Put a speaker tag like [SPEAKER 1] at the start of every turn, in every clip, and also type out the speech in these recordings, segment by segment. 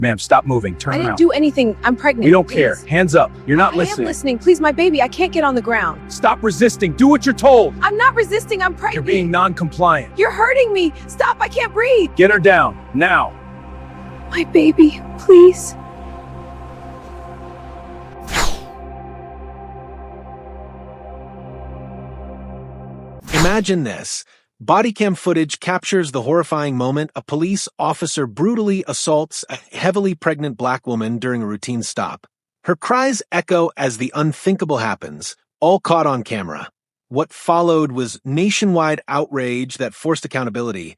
[SPEAKER 1] Ma'am, stop moving.
[SPEAKER 2] I
[SPEAKER 1] Turn
[SPEAKER 2] didn't
[SPEAKER 1] around.
[SPEAKER 2] do anything. I'm pregnant.
[SPEAKER 1] We don't
[SPEAKER 2] Please.
[SPEAKER 1] care. Hands up. You're not
[SPEAKER 2] I
[SPEAKER 1] listening.
[SPEAKER 2] am listening. Please, my baby. I can't get on the ground.
[SPEAKER 1] Stop resisting. Do what you're told.
[SPEAKER 2] I'm not resisting. I'm
[SPEAKER 1] You're
[SPEAKER 2] pregnant.
[SPEAKER 1] being non-compliant.
[SPEAKER 2] You're hurting me. Stop. I can't breathe.
[SPEAKER 1] Get her down. Now.
[SPEAKER 2] My baby, please.
[SPEAKER 3] Imagine this. Bodycam footage captures the horrifying moment a police officer brutally assaults a heavily pregnant black woman during a routine stop. Her cries echo as the unthinkable happens, all caught on camera. What followed was nationwide outrage that forced accountability.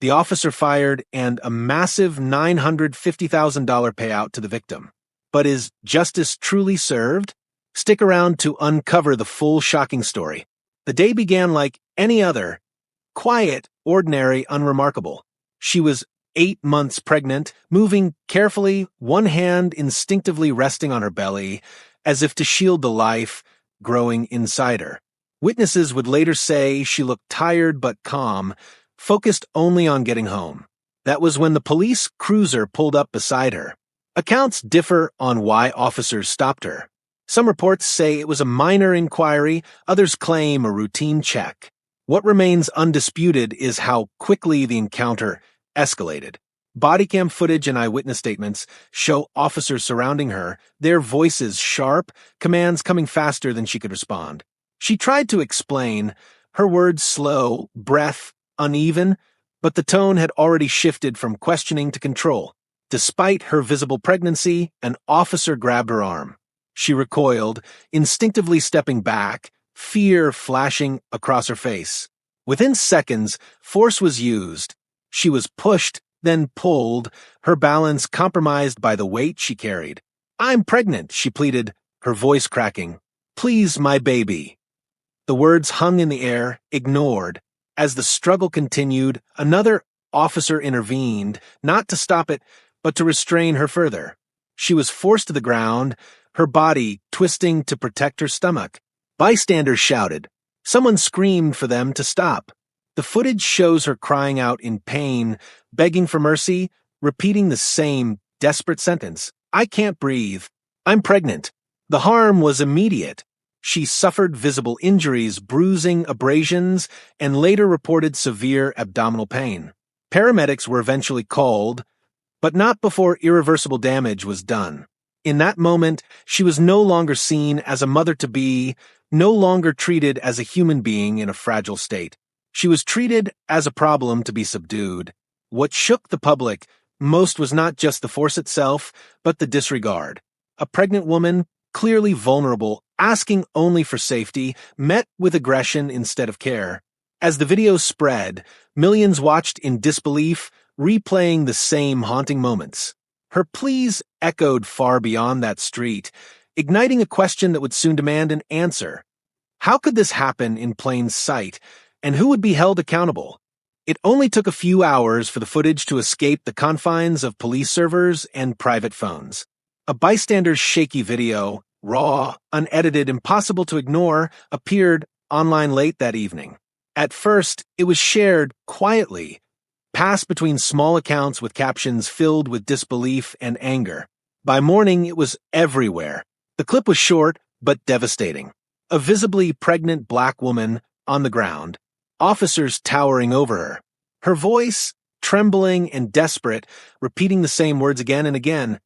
[SPEAKER 3] The officer fired and a massive $950,000 payout to the victim. But is justice truly served? Stick around to uncover the full shocking story. The day began like any other. Quiet, ordinary, unremarkable. She was 8 months pregnant, moving carefully, one hand instinctively resting on her belly, as if to shield the life growing inside her. Witnesses would later say she looked tired but calm, focused only on getting home. That was when the police cruiser pulled up beside her. Accounts differ on why officers stopped her. Some reports say it was a minor inquiry, others claim a routine check. What remains undisputed is how quickly the encounter escalated. Bodycam footage and eyewitness statements show officers surrounding her, their voices sharp, commands coming faster than she could respond. She tried to explain, her words slow, breath uneven, but the tone had already shifted from questioning to control. Despite her visible pregnancy, an officer grabbed her arm. She recoiled, instinctively stepping back, fear flashing across her face. Within seconds, force was used. She was pushed, then pulled, her balance compromised by the weight she carried. "I'm pregnant," she pleaded, her voice cracking. "Please, my baby." The words hung in the air, ignored. As the struggle continued, another officer intervened, not to stop it, but to restrain her further. She was forced to the ground, her body twisting to protect her stomach. Bystanders shouted. Someone screamed for them to stop. The footage shows her crying out in pain, begging for mercy, repeating the same desperate sentence. "I can't breathe. I'm pregnant." The harm was immediate. She suffered visible injuries, bruising, abrasions, and later reported severe abdominal pain. Paramedics were eventually called, but not before irreversible damage was done. In that moment, she was no longer seen as a mother-to-be, no longer treated as a human being in a fragile state. She was treated as a problem to be subdued. What shook the public most was not just the force itself, but the disregard. A pregnant woman, clearly vulnerable, asking only for safety, met with aggression instead of care. As the video spread, millions watched in disbelief, replaying the same haunting moments. Her pleas echoed far beyond that street, igniting a question that would soon demand an answer. How could this happen in plain sight, and who would be held accountable? It only took a few hours for the footage to escape the confines of police servers and private phones. A bystander's shaky video, raw, unedited, impossible to ignore, appeared online late that evening. At first, it was shared quietly, passed between small accounts with captions filled with disbelief and anger. By morning, it was everywhere. The clip was short, but devastating. A visibly pregnant black woman on the ground, officers towering over her. Her voice, trembling and desperate, repeating the same words again and again.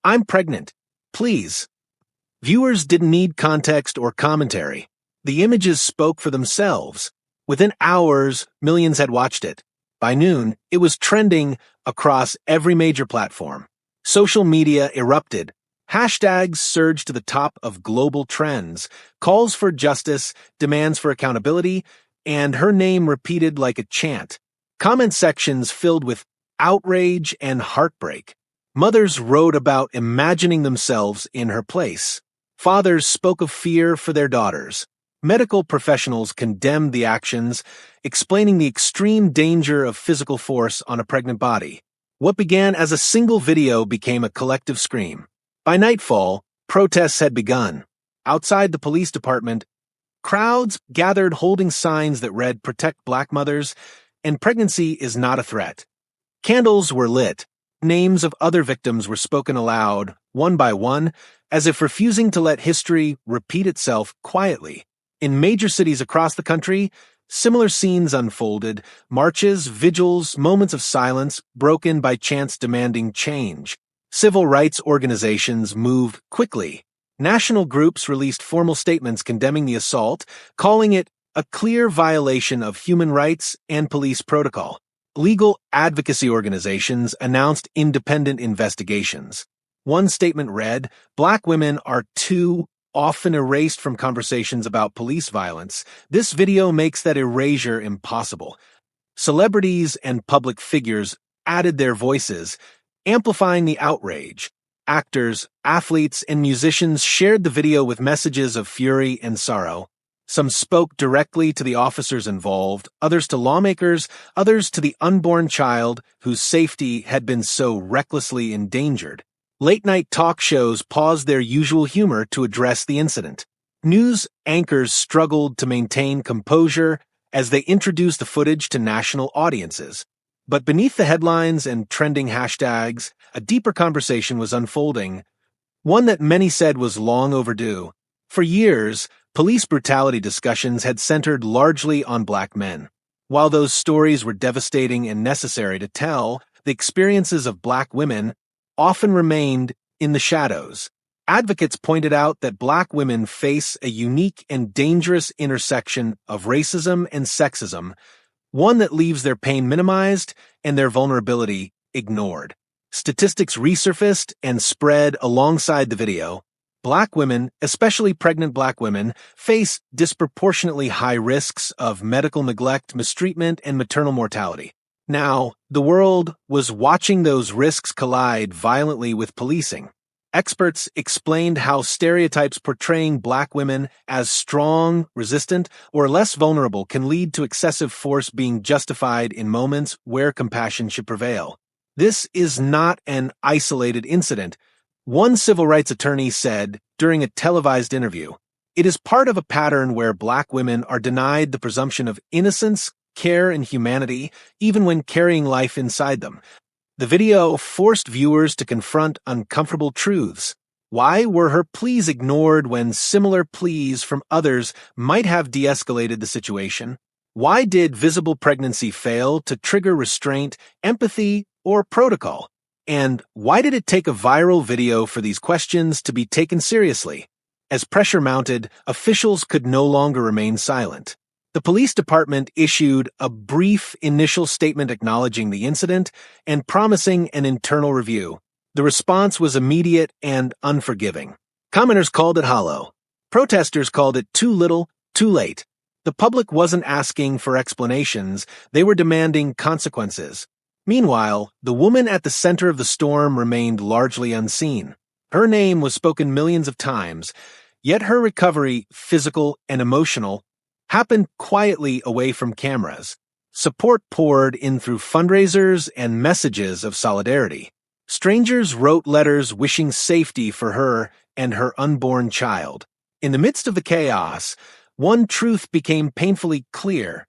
[SPEAKER 3] "I'm pregnant. Please." Viewers didn't need context or commentary. The images spoke for themselves. Within hours, millions had watched it. By noon, it was trending across every major platform. Social media erupted. Hashtags surged to the top of global trends, calls for justice, demands for accountability, and her name repeated like a chant. Comment sections filled with outrage and heartbreak. Mothers wrote about imagining themselves in her place. Fathers spoke of fear for their daughters. Medical professionals condemned the actions, explaining the extreme danger of physical force on a pregnant body. What began as a single video became a collective scream. By nightfall, protests had begun. Outside the police department, crowds gathered holding signs that read "Protect Black Mothers" and "Pregnancy is not a threat." Candles were lit. Names of other victims were spoken aloud, one by one, as if refusing to let history repeat itself quietly. In major cities across the country, similar scenes unfolded: marches, vigils, moments of silence, broken by chants demanding change. Civil rights organizations moved quickly. National groups released formal statements condemning the assault, calling it a clear violation of human rights and police protocol. Legal advocacy organizations announced independent investigations. One statement read, "Black women are too often erased from conversations about police violence. This video makes that erasure impossible." Celebrities and public figures added their voices, amplifying the outrage. Actors, athletes, and musicians shared the video with messages of fury and sorrow. Some spoke directly to the officers involved, others to lawmakers, others to the unborn child whose safety had been so recklessly endangered. Late-night talk shows paused their usual humor to address the incident. News anchors struggled to maintain composure as they introduced the footage to national audiences. But beneath the headlines and trending hashtags, a deeper conversation was unfolding, one that many said was long overdue. For years, police brutality discussions had centered largely on Black men. While those stories were devastating and necessary to tell, the experiences of Black women often remained in the shadows. Advocates pointed out that Black women face a unique and dangerous intersection of racism and sexism, one that leaves their pain minimized and their vulnerability ignored. Statistics resurfaced and spread alongside the video. Black women, especially pregnant Black women, face disproportionately high risks of medical neglect, mistreatment, and maternal mortality. Now, the world was watching those risks collide violently with policing. Experts explained how stereotypes portraying Black women as strong, resistant, or less vulnerable can lead to excessive force being justified in moments where compassion should prevail. This is not an isolated incident. One civil rights attorney said during a televised interview, "It is part of a pattern where Black women are denied the presumption of innocence, care, and humanity, even when carrying life inside them." The video forced viewers to confront uncomfortable truths. Why were her pleas ignored when similar pleas from others might have de-escalated the situation? Why did visible pregnancy fail to trigger restraint, empathy, or protocol? And why did it take a viral video for these questions to be taken seriously? As pressure mounted, officials could no longer remain silent. The police department issued a brief initial statement acknowledging the incident and promising an internal review. The response was immediate and unforgiving. Commenters called it hollow. Protesters called it too little, too late. The public wasn't asking for explanations, they were demanding consequences. Meanwhile, the woman at the center of the storm remained largely unseen. Her name was spoken millions of times, yet her recovery, physical and emotional, happened quietly away from cameras. Support poured in through fundraisers and messages of solidarity. Strangers wrote letters wishing safety for her and her unborn child. In the midst of the chaos, one truth became painfully clear.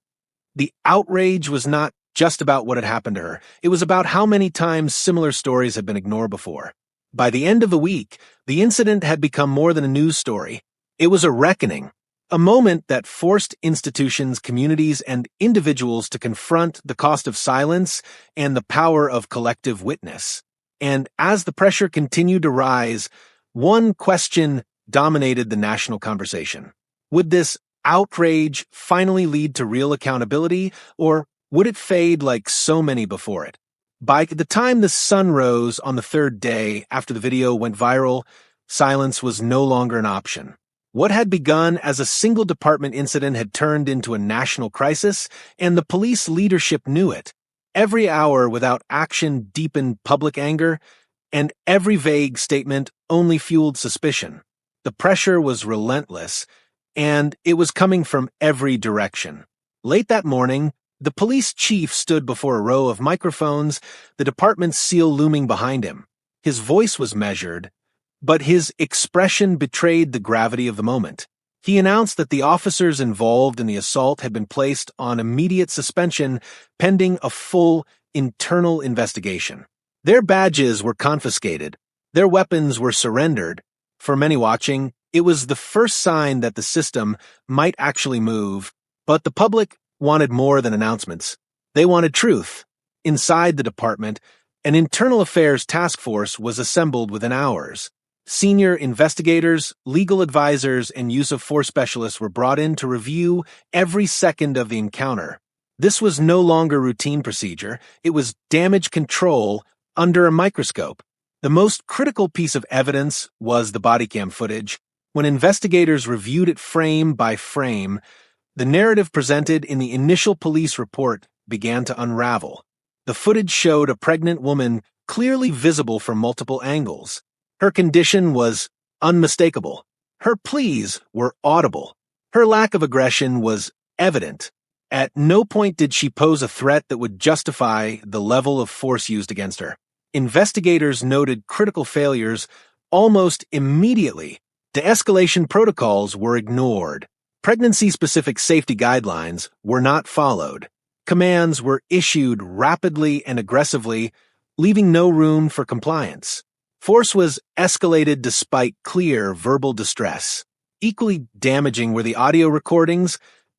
[SPEAKER 3] The outrage was not just about what had happened to her. It was about how many times similar stories had been ignored before. By the end of the week, the incident had become more than a news story. It was a reckoning, a moment that forced institutions, communities, and individuals to confront the cost of silence and the power of collective witness. And as the pressure continued to rise, one question dominated the national conversation. Would this outrage finally lead to real accountability, or would it fade like so many before it? By the time the sun rose on the third day after the video went viral, silence was no longer an option. What had begun as a single department incident had turned into a national crisis, and the police leadership knew it. Every hour without action deepened public anger, and every vague statement only fueled suspicion. The pressure was relentless, and it was coming from every direction. Late that morning, the police chief stood before a row of microphones, the department's seal looming behind him. His voice was measured, but his expression betrayed the gravity of the moment. He announced that the officers involved in the assault had been placed on immediate suspension pending a full internal investigation. Their badges were confiscated. Their weapons were surrendered. For many watching, it was the first sign that the system might actually move, but the public wanted more than announcements. They wanted truth. Inside the department, an internal affairs task force was assembled within hours. Senior investigators, legal advisors, and use of force specialists were brought in to review every second of the encounter. This was no longer routine procedure. It was damage control under a microscope. The most critical piece of evidence was the bodycam footage. When investigators reviewed it frame by frame, the narrative presented in the initial police report began to unravel. The footage showed a pregnant woman clearly visible from multiple angles. Her condition was unmistakable. Her pleas were audible. Her lack of aggression was evident. At no point did she pose a threat that would justify the level of force used against her. Investigators noted critical failures almost immediately. De-escalation protocols were ignored. Pregnancy-specific safety guidelines were not followed. Commands were issued rapidly and aggressively, leaving no room for compliance. Force was escalated despite clear verbal distress. Equally damaging were the audio recordings,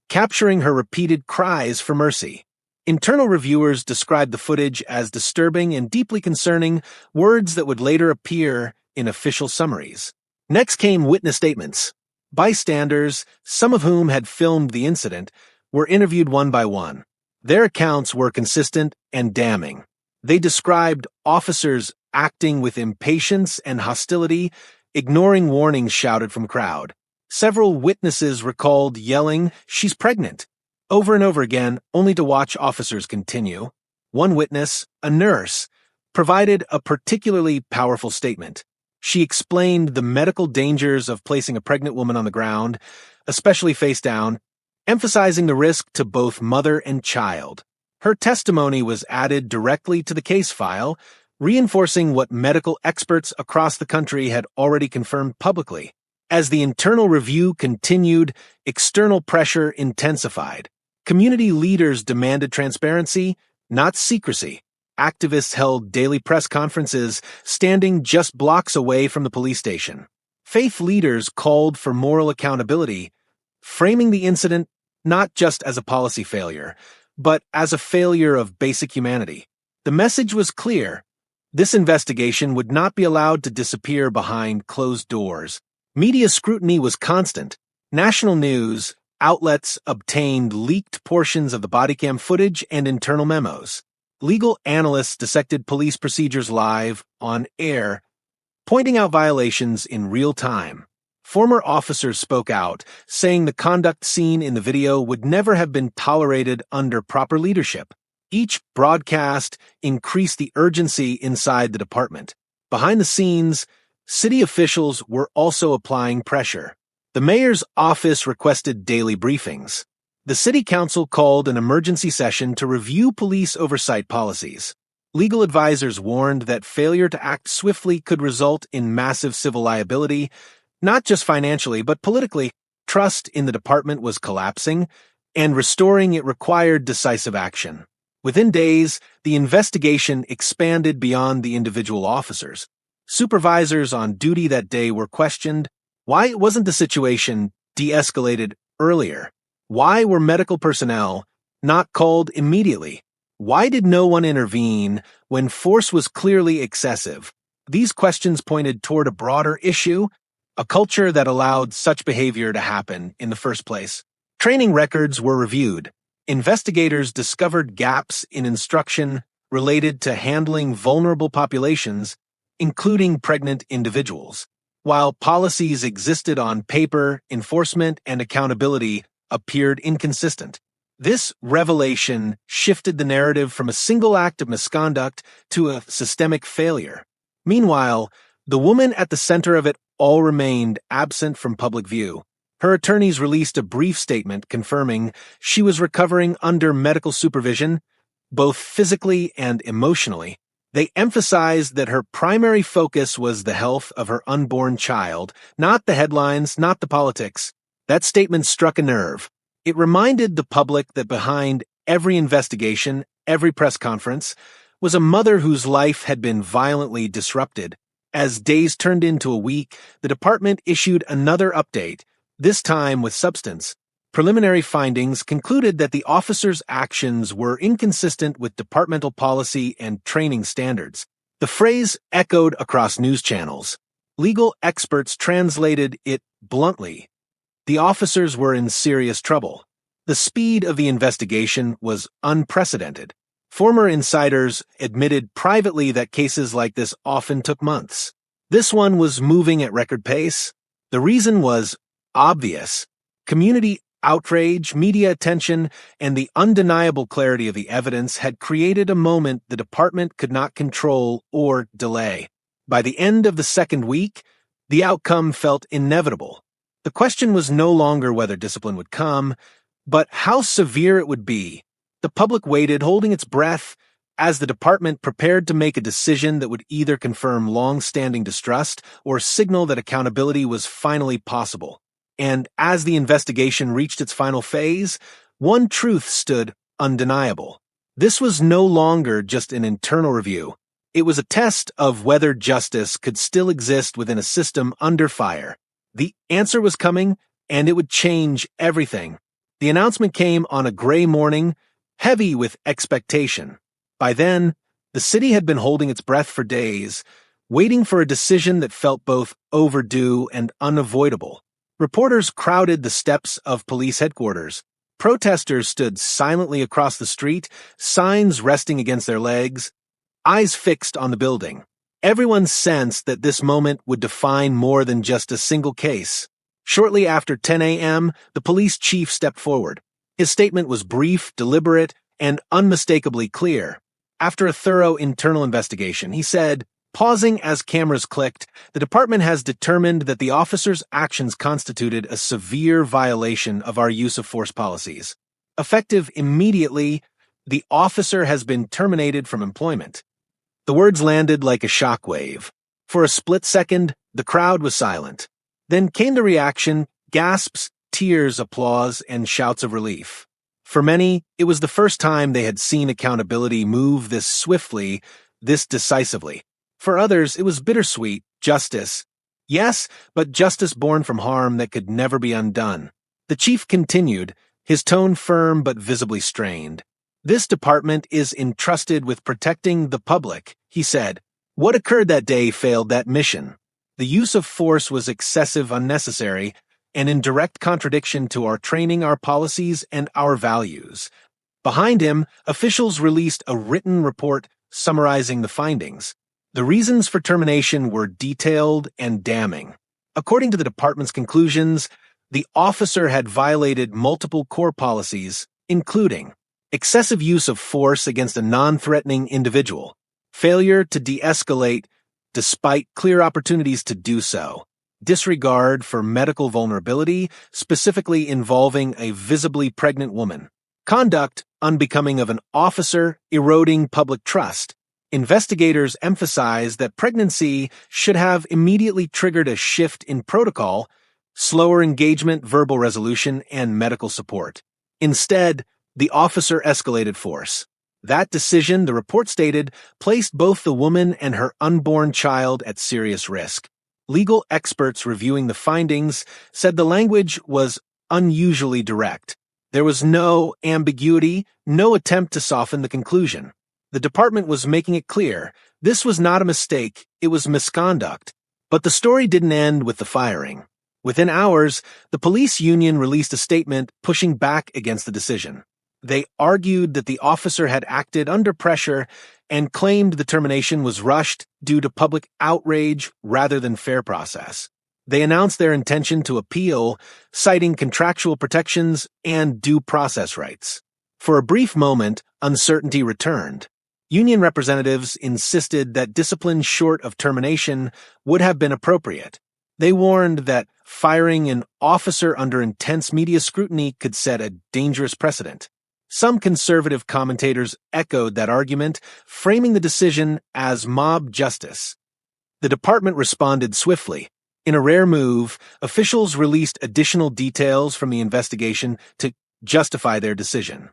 [SPEAKER 3] capturing her repeated cries for mercy. Internal reviewers described the footage as disturbing and deeply concerning, words that would later appear in official summaries. Next came witness statements. Bystanders, some of whom had filmed the incident, were interviewed one by one. Their accounts were consistent and damning. They described officers acting with impatience and hostility, ignoring warnings shouted from crowd. Several witnesses recalled yelling, "She's pregnant," over and over again, only to watch officers continue. One witness, a nurse, provided a particularly powerful statement. She explained the medical dangers of placing a pregnant woman on the ground, especially face down, emphasizing the risk to both mother and child. Her testimony was added directly to the case file, reinforcing what medical experts across the country had already confirmed publicly. As the internal review continued, external pressure intensified. Community leaders demanded transparency, not secrecy. Activists held daily press conferences, standing just blocks away from the police station. Faith leaders called for moral accountability, framing the incident not just as a policy failure, but as a failure of basic humanity. The message was clear. This investigation would not be allowed to disappear behind closed doors. Media scrutiny was constant. National news outlets obtained leaked portions of the bodycam footage and internal memos. Legal analysts dissected police procedures live, on air, pointing out violations in real time. Former officers spoke out, saying the conduct seen in the video would never have been tolerated under proper leadership. Each broadcast increased the urgency inside the department. Behind the scenes, city officials were also applying pressure. The mayor's office requested daily briefings. The city council called an emergency session to review police oversight policies. Legal advisors warned that failure to act swiftly could result in massive civil liability, not just financially, but politically. Trust in the department was collapsing, and restoring it required decisive action. Within days, the investigation expanded beyond the individual officers. Supervisors on duty that day were questioned. Why wasn't the situation de-escalated earlier? Why were medical personnel not called immediately? Why did no one intervene when force was clearly excessive? These questions pointed toward a broader issue, a culture that allowed such behavior to happen in the first place. Training records were reviewed. Investigators discovered gaps in instruction related to handling vulnerable populations, including pregnant individuals. While policies existed on paper, enforcement and accountability appeared inconsistent. This revelation shifted the narrative from a single act of misconduct to a systemic failure. Meanwhile, the woman at the center of it all remained absent from public view. Her attorneys released a brief statement confirming she was recovering under medical supervision, both physically and emotionally. They emphasized that her primary focus was the health of her unborn child, not the headlines, not the politics. That statement struck a nerve. It reminded the public that behind every investigation, every press conference, was a mother whose life had been violently disrupted. As days turned into a week, the department issued another update, this time with substance. Preliminary findings concluded that the officer's actions were inconsistent with departmental policy and training standards. The phrase echoed across news channels. Legal experts translated it bluntly. The officers were in serious trouble. The speed of the investigation was unprecedented. Former insiders admitted privately that cases like this often took months. This one was moving at record pace. The reason was obvious. Community outrage, media attention, and the undeniable clarity of the evidence had created a moment the department could not control or delay. By the end of the second week, the outcome felt inevitable. The question was no longer whether discipline would come, but how severe it would be. The public waited, holding its breath, as the department prepared to make a decision that would either confirm long-standing distrust or signal that accountability was finally possible. And as the investigation reached its final phase, one truth stood undeniable. This was no longer just an internal review. It was a test of whether justice could still exist within a system under fire. The answer was coming, and it would change everything. The announcement came on a gray morning, heavy with expectation. By then, the city had been holding its breath for days, waiting for a decision that felt both overdue and unavoidable. Reporters crowded the steps of police headquarters. Protesters stood silently across the street, signs resting against their legs, eyes fixed on the building. Everyone sensed that this moment would define more than just a single case. Shortly after 10 a.m., the police chief stepped forward. His statement was brief, deliberate, and unmistakably clear. After a thorough internal investigation, he said, pausing as cameras clicked, the department has determined that the officer's actions constituted a severe violation of our use of force policies. Effective immediately, the officer has been terminated from employment. The words landed like a shockwave. For a split second, the crowd was silent. Then came the reaction, gasps, tears, applause, and shouts of relief. For many, it was the first time they had seen accountability move this swiftly, this decisively. For others, it was bittersweet, justice. Yes, but justice born from harm that could never be undone. The chief continued, his tone firm but visibly strained. This department is entrusted with protecting the public, he said. What occurred that day failed that mission. The use of force was excessive, unnecessary, and in direct contradiction to our training, our policies, and our values. Behind him, officials released a written report summarizing the findings. The reasons for termination were detailed and damning. According to the department's conclusions, the officer had violated multiple core policies, including excessive use of force against a non-threatening individual, failure to de-escalate despite clear opportunities to do so, disregard for medical vulnerability, specifically involving a visibly pregnant woman, conduct unbecoming of an officer, eroding public trust. Investigators emphasized that pregnancy should have immediately triggered a shift in protocol, slower engagement, verbal resolution, and medical support. Instead, the officer escalated force. That decision, the report stated, placed both the woman and her unborn child at serious risk. Legal experts reviewing the findings said the language was unusually direct. There was no ambiguity, no attempt to soften the conclusion. The department was making it clear this was not a mistake, it was misconduct. But the story didn't end with the firing. Within hours, the police union released a statement pushing back against the decision. They argued that the officer had acted under pressure and claimed the termination was rushed due to public outrage rather than fair process. They announced their intention to appeal, citing contractual protections and due process rights. For a brief moment, uncertainty returned. Union representatives insisted that discipline short of termination would have been appropriate. They warned that firing an officer under intense media scrutiny could set a dangerous precedent. Some conservative commentators echoed that argument, framing the decision as mob justice. The department responded swiftly. In a rare move, officials released additional details from the investigation to justify their decision.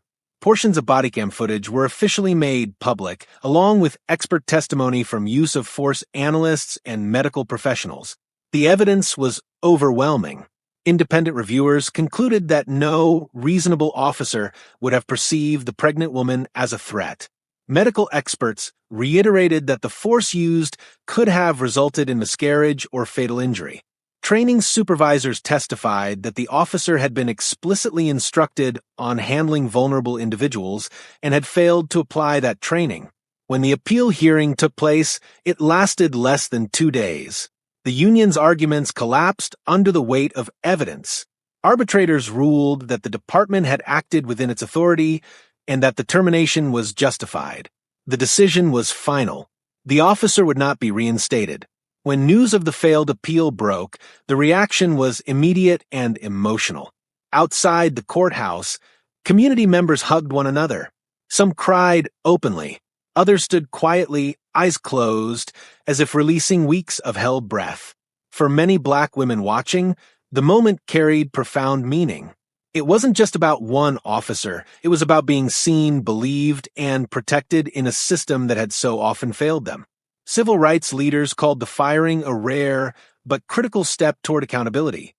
[SPEAKER 3] Portions of bodycam footage were officially made public, along with expert testimony from use of force analysts and medical professionals. The evidence was overwhelming. Independent reviewers concluded that no reasonable officer would have perceived the pregnant woman as a threat. Medical experts reiterated that the force used could have resulted in miscarriage or fatal injury. Training supervisors testified that the officer had been explicitly instructed on handling vulnerable individuals and had failed to apply that training. When the appeal hearing took place, it lasted less than 2 days. The union's arguments collapsed under the weight of evidence. Arbitrators ruled that the department had acted within its authority and that the termination was justified. The decision was final. The officer would not be reinstated. When news of the failed appeal broke, the reaction was immediate and emotional. Outside the courthouse, community members hugged one another. Some cried openly. Others stood quietly, eyes closed, as if releasing weeks of held breath. For many Black women watching, the moment carried profound meaning. It wasn't just about one officer. It was about being seen, believed, and protected in a system that had so often failed them. Civil rights leaders called the firing a rare but critical step toward accountability.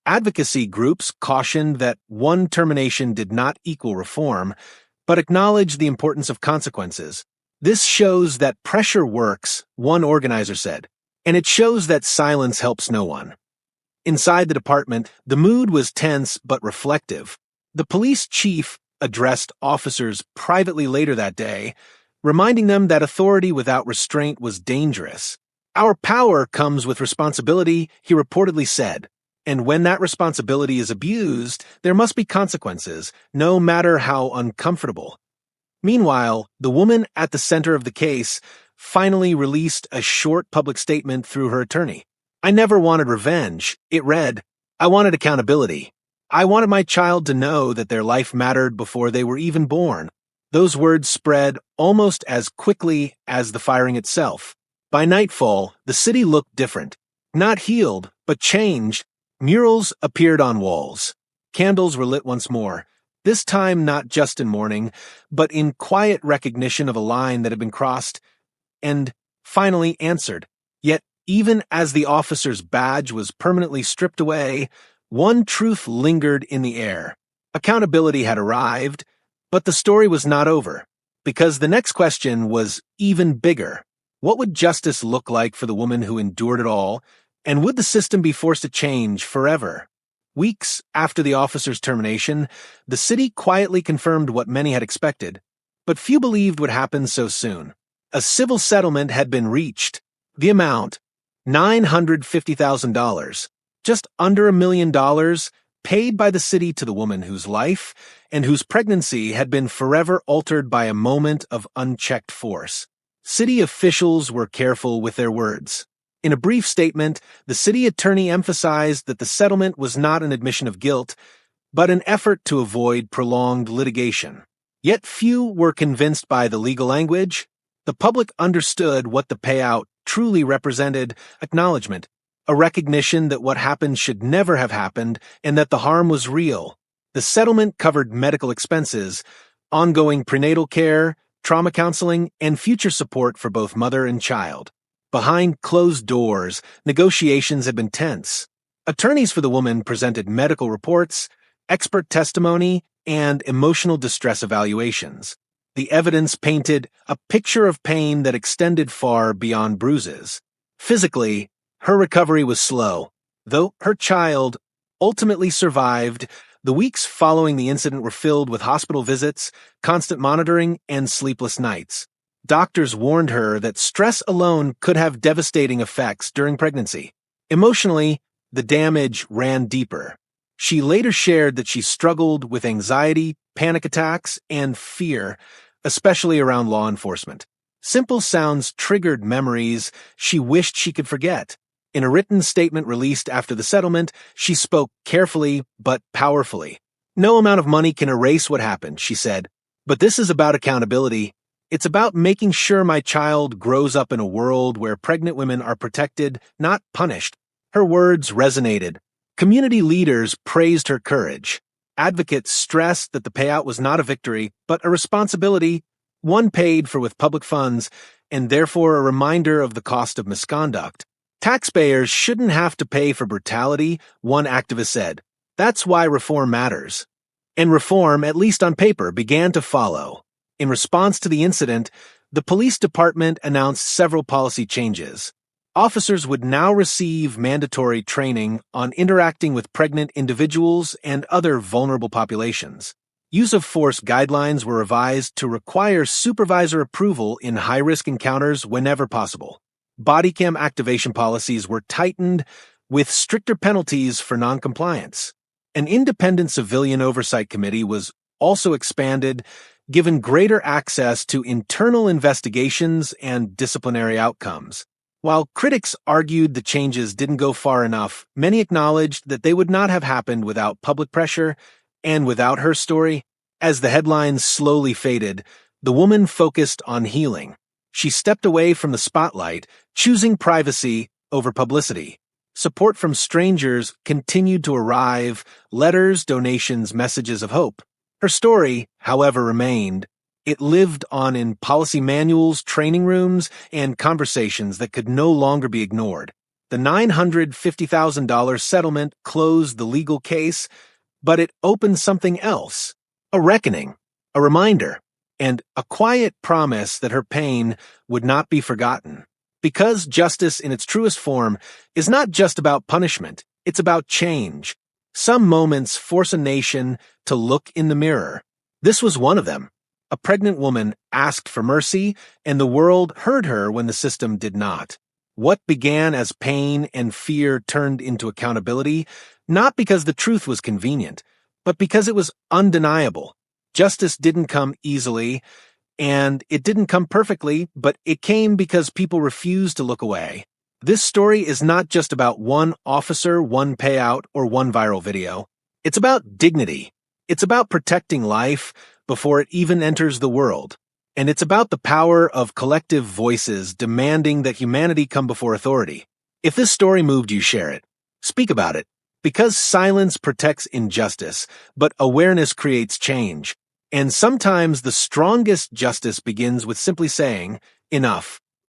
[SPEAKER 3] Advocacy groups cautioned that one termination did not equal reform, but acknowledged the importance of consequences. This shows that pressure works, one organizer said, and it shows that silence helps no one. Inside the department, the mood was tense but reflective. The police chief addressed officers privately later that day, reminding them that authority without restraint was dangerous. "Our power comes with responsibility," he reportedly said, "and when that responsibility is abused, there must be consequences, no matter how uncomfortable." Meanwhile, the woman at the center of the case finally released a short public statement through her attorney. "I never wanted revenge," it read. "I wanted accountability. I wanted my child to know that their life mattered before they were even born." Those words spread almost as quickly as the firing itself. By nightfall, the city looked different. Not healed, but changed. Murals appeared on walls. Candles were lit once more. This time not just in mourning, but in quiet recognition of a line that had been crossed and finally answered. Yet, even as the officer's badge was permanently stripped away, one truth lingered in the air. Accountability had arrived, but the story was not over, because the next question was even bigger. What would justice look like for the woman who endured it all, and would the system be forced to change forever? Weeks after the officer's termination, the city quietly confirmed what many had expected, but few believed would happen so soon. A civil settlement had been reached. The amount, $950,000, just under $1 million, paid by the city to the woman whose life and whose pregnancy had been forever altered by a moment of unchecked force. City officials were careful with their words. In a brief statement, the city attorney emphasized that the settlement was not an admission of guilt, but an effort to avoid prolonged litigation. Yet few were convinced by the legal language. The public understood what the payout truly represented: acknowledgement, a recognition that what happened should never have happened and that the harm was real. The settlement covered medical expenses, ongoing prenatal care, trauma counseling, and future support for both mother and child. Behind closed doors, negotiations had been tense. Attorneys for the woman presented medical reports, expert testimony, and emotional distress evaluations. The evidence painted a picture of pain that extended far beyond bruises. Physically, her recovery was slow. Though her child ultimately survived, the weeks following the incident were filled with hospital visits, constant monitoring, and sleepless nights. Doctors warned her that stress alone could have devastating effects during pregnancy. Emotionally, the damage ran deeper. She later shared that she struggled with anxiety, panic attacks, and fear, especially around law enforcement. Simple sounds triggered memories she wished she could forget. In a written statement released after the settlement, she spoke carefully but powerfully. "No amount of money can erase what happened," she said, "but this is about accountability. It's about making sure my child grows up in a world where pregnant women are protected, not punished." Her words resonated. Community leaders praised her courage. Advocates stressed that the payout was not a victory, but a responsibility, one paid for with public funds, and therefore a reminder of the cost of misconduct. Taxpayers shouldn't have to pay for brutality, one activist said. That's why reform matters. And reform, at least on paper, began to follow. In response to the incident, the police department announced several policy changes. Officers would now receive mandatory training on interacting with pregnant individuals and other vulnerable populations. Use of force guidelines were revised to require supervisor approval in high-risk encounters whenever possible. Bodycam activation policies were tightened with stricter penalties for noncompliance. An independent civilian oversight committee was also expanded, given greater access to internal investigations and disciplinary outcomes. While critics argued the changes didn't go far enough, many acknowledged that they would not have happened without public pressure and without her story. As the headlines slowly faded, the woman focused on healing. She stepped away from the spotlight, choosing privacy over publicity. Support from strangers continued to arrive, letters, donations, messages of hope. Her story, however, remained. It lived on in policy manuals, training rooms, and conversations that could no longer be ignored. The $950,000 settlement closed the legal case, but it opened something else. A reckoning, a reminder, and a quiet promise that her pain would not be forgotten. Because justice in its truest form is not just about punishment, it's about change. Some moments force a nation to look in the mirror. This was one of them. A pregnant woman asked for mercy, and the world heard her when the system did not. What began as pain and fear turned into accountability, not because the truth was convenient, but because it was undeniable. Justice didn't come easily, and it didn't come perfectly, but it came because people refused to look away. This story is not just about one officer, one payout, or one viral video. It's about dignity. It's about protecting life before it even enters the world. And it's about the power of collective voices demanding that humanity come before authority. If this story moved you, share it. Speak about it. Because silence protects injustice, but awareness creates change. And sometimes the strongest justice begins with simply saying, enough.